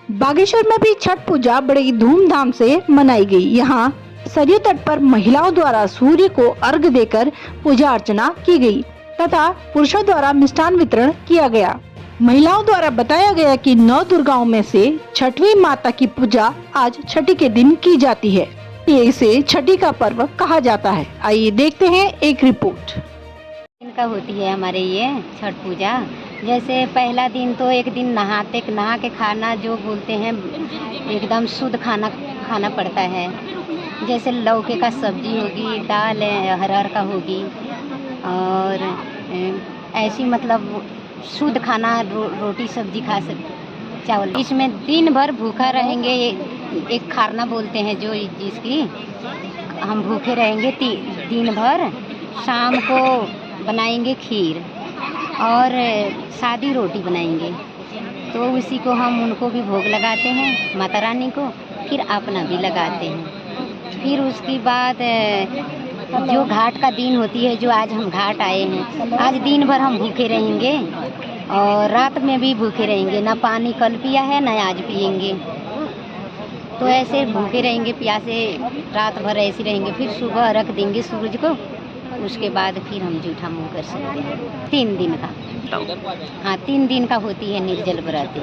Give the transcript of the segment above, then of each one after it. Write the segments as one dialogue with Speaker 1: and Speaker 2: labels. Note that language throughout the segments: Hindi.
Speaker 1: बागेश्वर में भी छठ पूजा बड़ी धूमधाम से मनाई गई। यहाँ सरयू तट पर महिलाओं द्वारा सूर्य को अर्घ देकर पूजा अर्चना की गई तथा पुरुषों द्वारा मिष्ठान वितरण किया गया। महिलाओं द्वारा बताया गया कि 9 दुर्गाओं में से छठवीं माता की पूजा आज छठी के दिन की जाती है। इसे छठी का पर्व कहा जाता है। आइए देखते हैं एक रिपोर्ट।
Speaker 2: इनका होती है हमारे ये छठ पूजा। जैसे पहला दिन तो एक दिन नहा के खाना जो बोलते हैं एकदम शुद्ध खाना खाना पड़ता है। जैसे लौके का सब्जी होगी, दाल हरहर का होगी और ऐसी मतलब शुद्ध खाना रोटी सब्जी खा सकते चावल। इसमें दिन भर भूखा रहेंगे। एक खारना बोलते हैं जो जिसकी हम भूखे रहेंगे दिन भर। शाम को बनाएंगे खीर और सादी रोटी बनाएंगे, तो उसी को हम उनको भी भोग लगाते हैं माता रानी को, फिर अपना भी लगाते हैं। फिर उसके बाद जो घाट का दिन होती है, जो आज हम घाट आए हैं, आज दिन भर हम भूखे रहेंगे और रात में भी भूखे रहेंगे। ना पानी कल पिया है ना आज पिएंगे, तो ऐसे भूखे रहेंगे, प्यासे रात भर ऐसे रहेंगे। फिर सुबह रख देंगे सूरज को, उसके बाद फिर हम जूठा मुँह कर सकते हैं। 3 दिन का, हाँ 3 दिन का होती है निर्जल व्रत।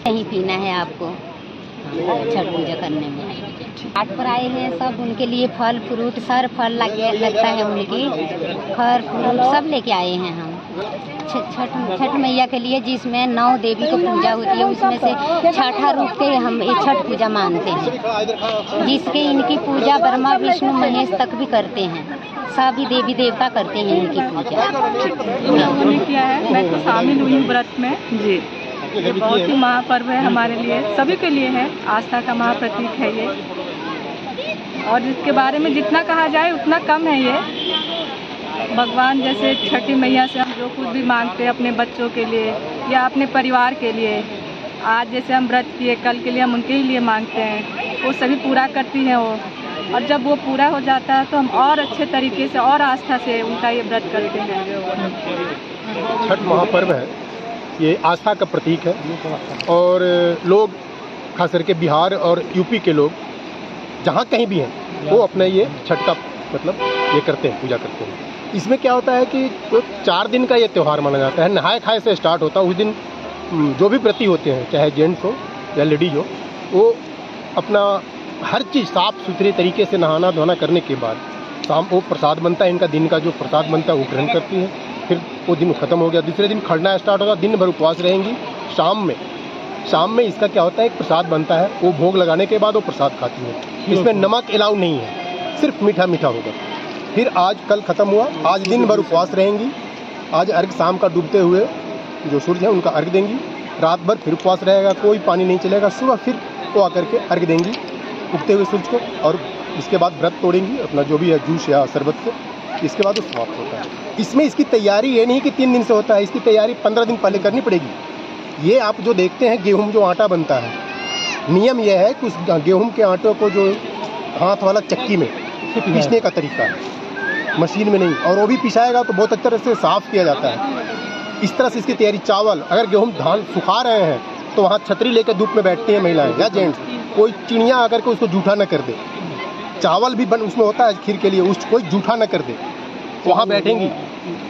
Speaker 2: नहीं पीना है आपको छठ पूजा करने में। घाट पर आए हैं सब, उनके लिए फल फ्रूट सर फल लगता है, उनकी फल फ्रूट सब लेके आए हैं हम छठ मैया के लिए, जिसमें 9 देवी को पूजा होती है। उसमें से छठा रूप के हम ये छठ पूजा मानते हैं, जिसके इनकी पूजा ब्रह्मा विष्णु महेश तक भी करते हैं। सभी देवी देवता करते हैं इनकी पूजा।
Speaker 3: मैंने किया है, मैं तो शामिल हुई व्रत में जी। ये बहुत ही महापर्व है हमारे लिए, सभी के लिए है। आस्था का महाप्रतीक है ये, और इसके बारे में जितना कहा जाए उतना कम है ये। भगवान जैसे छठी मैया से हम जो कुछ भी मांगते हैं अपने बच्चों के लिए या अपने परिवार के लिए, आज जैसे हम व्रत किए, कल के लिए हम उनके ही लिए मांगते हैं, वो सभी पूरा करती हैं वो। और जब वो पूरा हो जाता है तो हम और अच्छे तरीके से और आस्था से उनका ये व्रत करते हैं।
Speaker 4: छठ महापर्व है, ये आस्था का प्रतीक है। और लोग खास करके बिहार और यूपी के लोग जहाँ कहीं भी हैं, वो अपना ये छठ का मतलब ये करते हैं, पूजा करते हैं। इसमें क्या होता है कि तो 4 दिन का ये त्यौहार माना जाता है। नहाए खाए से स्टार्ट होता है। उस दिन जो भी व्रती होते हैं, चाहे जेंट्स हो या लेडीज हो, वो अपना हर चीज़ साफ़ सुथरे तरीके से नहाना धोना करने के बाद शाम को प्रसाद बनता है। इनका दिन का जो प्रसाद बनता है वो ग्रहण करती हैं। फिर वो दिन ख़त्म हो गया, दूसरे दिन खड़ना स्टार्ट होगा। दिन भर उपवास रहेंगी। शाम में इसका क्या होता है, एक प्रसाद बनता है, वो भोग लगाने के बाद वो प्रसाद खाती है। इसमें नमक अलाउ नहीं है, सिर्फ मीठा मीठा होगा। फिर आज कल ख़त्म हुआ, आज दिन भर उपवास रहेंगी। आज अर्घ शाम का डूबते हुए जो सूरज है उनका अर्घ देंगी। रात भर फिर उपवास रहेगा, कोई पानी नहीं चलेगा। सुबह फिर वो आकर के अर्घ देंगी उगते हुए सूरज को, और इसके बाद व्रत तोड़ेंगी अपना जो भी है जूस या शरबत से। इसके बाद वो समाप्त होता है। इसमें इसकी तैयारी ये नहीं कि 3 दिन से होता है, इसकी तैयारी 15 दिन पहले करनी पड़ेगी। ये आप जो देखते हैं गेहूँ जो आटा बनता है, नियम यह है कि उस गेहूँ के आटे को जो हाथ वाला चक्की में पीसने का तरीका है, मशीन में नहीं। और वो भी पिसाएगा तो बहुत अच्छी तरह से साफ़ किया जाता है। इस तरह से इसकी तैयारी। चावल, अगर गेहूँ धान सुखा रहे हैं तो वहाँ छतरी लेकर धूप में बैठती हैं महिलाएं या जेंट्स। कोई चिड़िया आकर के उसको जूठा न कर दे। चावल भी उसमें होता है खीर के लिए, उस कोई जूठा न कर दे, वहाँ बैठेंगी।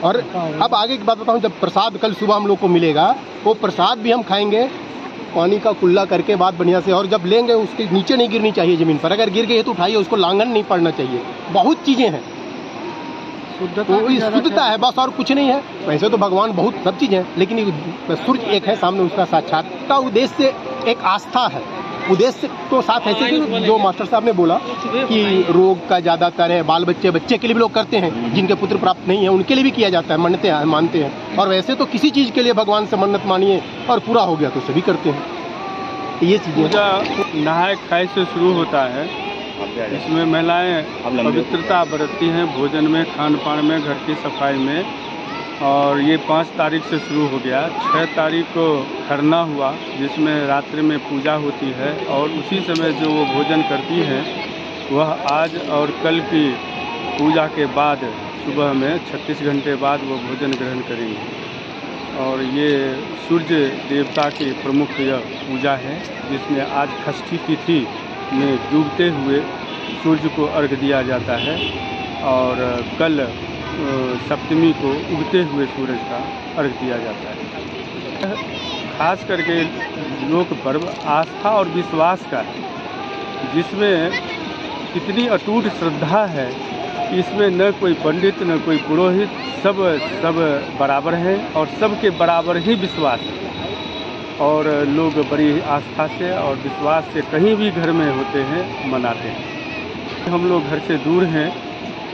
Speaker 4: और अब आगे की बात बताऊँ, जब प्रसाद कल सुबह हम लोग को मिलेगा, वो प्रसाद भी हम खाएंगे पानी का कुल्ला करके बात बढ़िया से। और जब लेंगे उसके नीचे नहीं गिरनी चाहिए ज़मीन पर। अगर गिर गई है तो उठाइए, उसको लांघन नहीं पड़ना चाहिए। बहुत चीज़ें हैं, शुद्धता है बस, और कुछ नहीं है। वैसे तो भगवान बहुत सब चीज़ है, लेकिन सूर्य एक है सामने, उसका साक्षात का उद्देश्य एक आस्था है। उद्देश्य तो साथ ऐसे कि जो मास्टर साहब ने बोला कि रोग का ज़्यादातर है, बाल बच्चे के लिए भी लोग करते हैं, जिनके पुत्र प्राप्त नहीं है उनके लिए भी किया जाता है, मन्नतें मानते हैं। और वैसे तो किसी चीज़ के लिए भगवान से मन्नत मानिए और पूरा हो गया तो सभी करते हैं। ये चीज़ें
Speaker 5: पूजा नहाए खाए से शुरू होता है। इसमें महिलाएं पवित्रता बरतती हैं, भोजन में, खान पान में, घर की सफाई में। और ये 5 तारीख से शुरू हो गया। 6 तारीख को खरना हुआ, जिसमें रात्रि में पूजा होती है। और उसी समय जो वो भोजन करती है, वह आज और कल की पूजा के बाद सुबह में 36 घंटे बाद वो भोजन ग्रहण करेंगे। और ये सूर्य देवता की प्रमुख यह पूजा है, जिसमें आज षष्ठी तिथि में डूबते हुए सूर्य को अर्घ दिया जाता है और कल सप्तमी को उगते हुए सूरज का अर्घ दिया जाता है। खास करके लोक पर्व आस्था और विश्वास का है, जिसमें इतनी अटूट श्रद्धा है कि इसमें न कोई पंडित न कोई पुरोहित, सब बराबर हैं और सबके बराबर ही विश्वास है और लोग बड़ी आस्था से और विश्वास से कहीं भी घर में होते हैं मनाते हैं। हम लोग घर से दूर हैं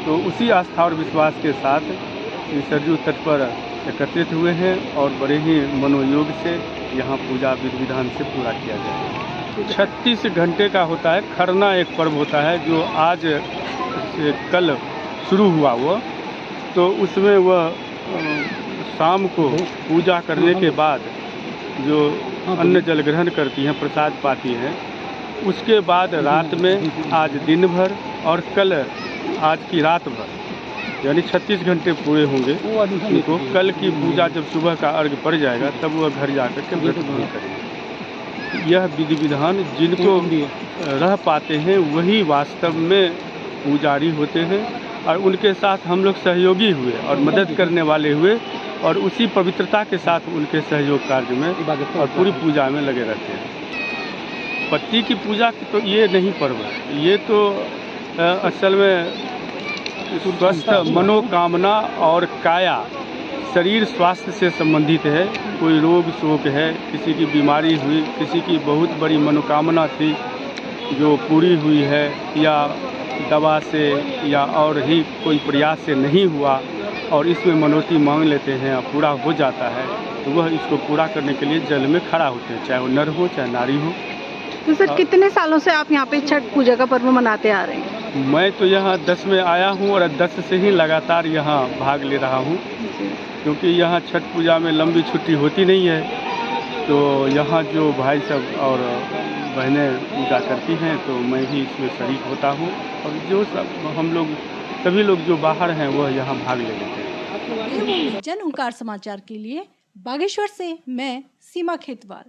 Speaker 5: तो उसी आस्था और विश्वास के साथ सरयू तट पर एकत्रित हुए हैं और बड़े ही मनोयोग से यहाँ पूजा विधि विधान से पूरा किया जाता है। 36 घंटे का होता है। खरना एक पर्व होता है जो आज से कल शुरू हुआ हुआ, तो उसमें वह शाम को पूजा करने के बाद जो अन्न जल ग्रहण करती हैं, प्रसाद पाती हैं, उसके बाद रात में आज दिन भर और कल आज की रात भर यानी 36 घंटे पूरे होंगे उनको। कल की पूजा जब सुबह का अर्घ पड़ जाएगा तब वह घर जाकर के व्रत पूर्ण करेंगे। यह विधि विधान जिनको रह पाते हैं वही वास्तव में पुजारी होते हैं और उनके साथ हम लोग सहयोगी हुए और मदद करने वाले हुए और उसी पवित्रता के साथ उनके सहयोग कार्य में और पूरी पूजा में लगे रहते हैं। पति की पूजा तो ये नहीं पर्व है, ये तो असल में स्वस्थ मनोकामना और काया शरीर स्वास्थ्य से संबंधित है। कोई रोग शोक है, किसी की बीमारी हुई, किसी की बहुत बड़ी मनोकामना थी जो पूरी हुई है या दवा से या और ही कोई प्रयास से नहीं हुआ और इसमें मनोती मांग लेते हैं और पूरा हो जाता है, तो वह इसको पूरा करने के लिए जल में खड़ा होते हैं, चाहे वो नर हो चाहे नारी हो।
Speaker 1: तो सर कितने सालों से आप यहाँ पे छठ पूजा का पर्व मनाते आ रहे हैं?
Speaker 5: मैं तो यहाँ 10 में आया हूँ और 10 से ही लगातार यहाँ भाग ले रहा हूँ, क्योंकि यहाँ छठ पूजा में लंबी छुट्टी होती नहीं है। तो यहाँ जो भाई सब और बहनें पूजा करती हैं तो मैं भी इसमें शरीक होता हूँ और जो सब हम लोग सभी लोग जो बाहर हैं वह यहाँ भाग ले लेते हैं।
Speaker 1: जन ओंकार समाचार के लिए बागेश्वर से मैं सीमा खेतवाल।